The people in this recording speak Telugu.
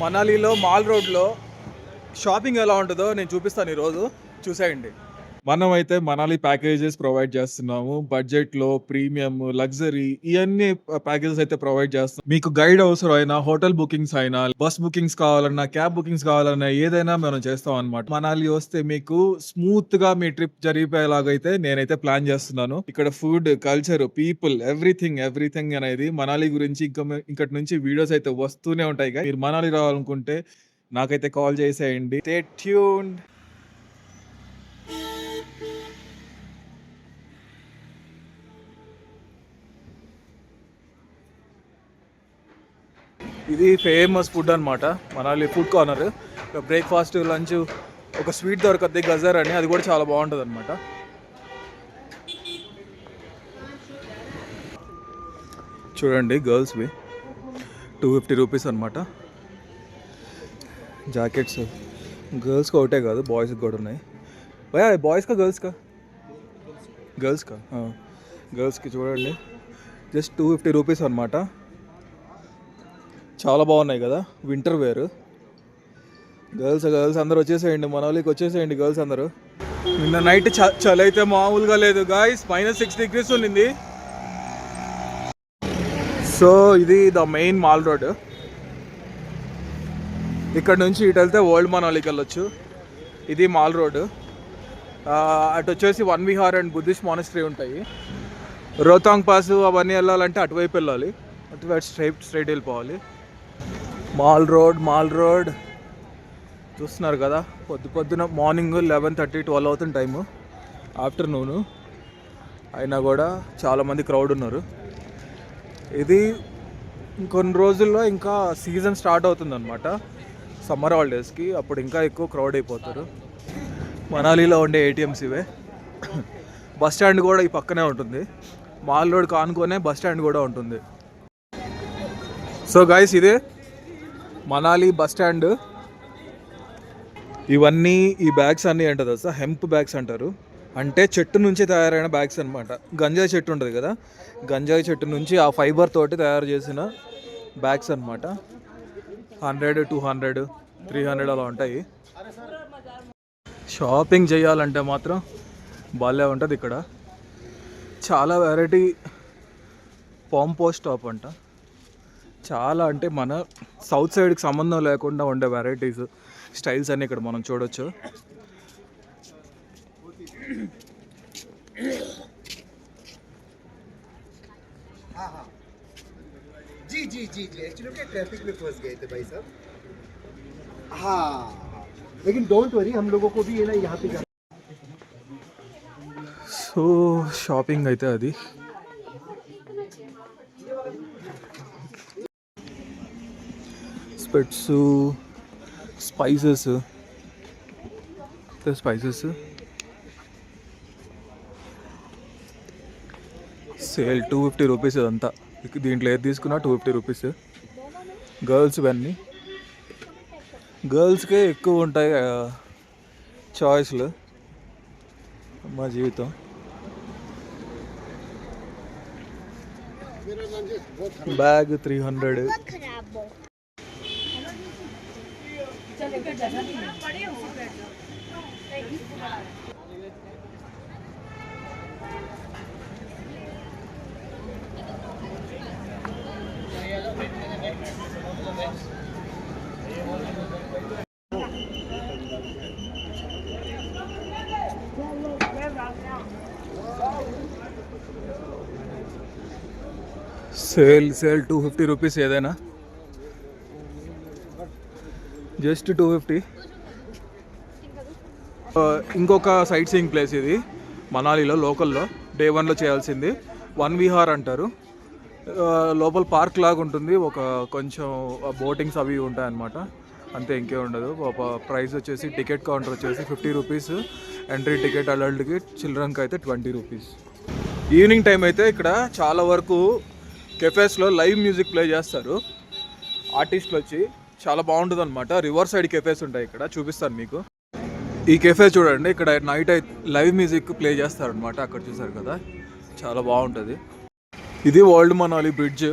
మనాలిలో మాల్ రోడ్లో షాపింగ్ ఎలా ఉంటుందో నేను చూపిస్తాను ఈరోజు, చూసేయండి. మనం అయితే మనాలి ప్యాకేజెస్ ప్రొవైడ్ చేస్తున్నాము. బడ్జెట్‌లో, ప్రీమియం, లగ్జరీ ఇయన్నీ ప్యాకేజెస్ అయితే ప్రొవైడ్ చేస్తాం. మీకు గైడ్ అవసరమైనా, హోటల్ బుకింగ్స్ అయినా, బస్ బుకింగ్స్ కావాలన్నా, క్యాబ్ బుకింగ్స్ కావాలన్నా ఏదైనా మనం చేస్తామనమాట. మనాలి వస్తే మీకు స్మూత్‌గా మీ ట్రిప్ జరిగిపోయేలాగైతే నేనైతే ప్లాన్ చేస్తున్నాను. ఇక్కడ ఫుడ్, కల్చర్, పీపుల్, ఎవ్రీథింగ్ అనేది మనాలి గురించి ఇంకటి నుంచి వీడియోస్ అయితే వస్తూనే ఉంటాయి. మీరు మనాలి రావాలనుకుంటే నాకైతే కాల్ చేసేయండి. Stay tuned. ఇది ఫేమస్ ఫుడ్ అనమాట, Manali food corner. Breakfast, lunch, ఒక స్వీట్ దొరకద్ది గజర్ అని, అది కూడా చాలా బాగుంటుంది అనమాట. చూడండి గర్ల్స్వి 250 రూపీస్ అనమాట. జాకెట్స్ గర్ల్స్కి ఒకటే కాదు, బాయ్స్కి కూడా ఉన్నాయి. భయ్యా బాయ్స్కా గర్ల్స్కా? గర్ల్స్కి చూడండి జస్ట్ 250 రూపీస్ అనమాట. చాలా బాగున్నాయి కదా, వింటర్ వేర్. గర్ల్స్ అందరూ వచ్చేసేయండి, మనాలికి వచ్చేసేయండి గర్ల్స్ అందరూ. నిన్న నైట్ చలి అయితే మామూలుగా లేదు గాయస్, -6 degrees ఉండింది. సో ఇది ద మెయిన్ మాల్ రోడ్. ఇక్కడ నుంచి ఇటు వెళ్తే ఓల్డ్ మనాలికి వెళ్ళొచ్చు. ఇది మాల్ రోడ్. అటు వచ్చేసి one Vihar and Buddhist monastery ఉంటాయి. రోహతాంగ్ పాస్ అవన్నీ వెళ్ళాలంటే అటువైపు వెళ్ళాలి, అటువైపు స్ట్రైట్ వెళ్ళిపోవాలి. మాల్ రోడ్ చూస్తున్నారు కదా, పొద్దున మార్నింగ్ 11:30, 12 అవుతుంది టైము, ఆఫ్టర్నూను అయినా కూడా చాలామంది క్రౌడ్ ఉన్నారు. ఇది ఇంకొన్ని రోజుల్లో ఇంకా సీజన్ స్టార్ట్ అవుతుందన్నమాట, సమ్మర్ హాలిడేస్కి. అప్పుడు ఇంకా ఎక్కువ క్రౌడ్ అయిపోతారు. మనాలిలో ఉండే ఏటీఎంస్ ఇవే. బస్ స్టాండ్ కూడా ఈ పక్కనే ఉంటుంది, మాల్ రోడ్ కానుకొనే బస్ స్టాండ్ కూడా ఉంటుంది. సో గైస్ ఇదే మనాలి బస్ స్టాండ్. ఇవన్నీ ఈ బ్యాగ్స్ అన్నీ ఏంటో తెలుసా, హెంప్ బ్యాగ్స్ అంటారు. అంటే చెట్టు నుంచి తయారైన బ్యాగ్స్ అనమాట. గంజాయి చెట్టు ఉంటుంది కదా, గంజాయి చెట్టు నుంచి ఆ ఫైబర్ తోటి తయారు చేసిన బ్యాగ్స్ అనమాట. 100, 200, 300 అలా ఉంటాయి. షాపింగ్ చేయాలంటే మాత్రం భలే ఉంటుంది ఇక్కడ. చాలా వెరైటీ. పాంపో స్టాప్ అంట. చాలా అంటే మన సౌత్ సైడ్కి సంబంధం లేకుండా ఉండే వెరైటీస్, స్టైల్స్ అన్నీ ఇక్కడ మనం చూడొచ్చు. जी एक्चुअली क्या ट्रैफिक में फंस गए थे भाई साहब. हाँ लेकिन डोंट वरी, हम लोगों को भी ये ना यहाँ पे. సో షాపింగ్ అయితే అది. స్పెట్స్, స్పైసెస్ సేల్ 250 రూపీస్ ఇదంతా. దీంట్లో ఏది తీసుకున్నా 250 రూపీస్. గర్ల్స్ ఇవన్నీ, గర్ల్స్కే ఎక్కువ ఉంటాయి చాయిస్లు. మా జీవితం. బ్యాగ్ 300. సేల్ 250 రూపీస్ ఏదైనా, జస్ట్ 250. ఇంకొక సైట్ సీయింగ్ ప్లేస్ ఇది మనాలిలో, లోకల్లో డే 1లో చేయాల్సింది. వన్ విహార్ అంటారు. లోపల పార్క్ లాగా ఉంటుంది, ఒక కొంచెం బోటింగ్స్ అవి ఉంటాయి అన్నమాట. అంతే, ఇంకే ఉండదు. ప్రైస్ వచ్చేసి టికెట్ కౌంటర్ వచ్చేసి 50 రూపీస్ ఎంట్రీ టికెట్, అడల్ట్కి, చిల్డ్రన్కి అయితే 20 రూపీస్. ఈవినింగ్ టైం అయితే ఇక్కడ చాలా వరకు కెఫేస్లో లైవ్ మ్యూజిక్ ప్లే చేస్తారు ఆర్టిస్టులు వచ్చి. చాలా బాగుంటుంది అనమాట. రివర్ సైడ్ కెఫేస్ ఉంటాయి ఇక్కడ, చూపిస్తాను మీకు. ఈ కెఫే చూడండి, ఇక్కడ నైట్ లైవ్ మ్యూజిక్ ప్లే చేస్తారనమాట. అక్కడ చూసారు కదా, చాలా బాగుంటుంది. ఇది ఓల్డ్ మనాలి బ్రిడ్జ్.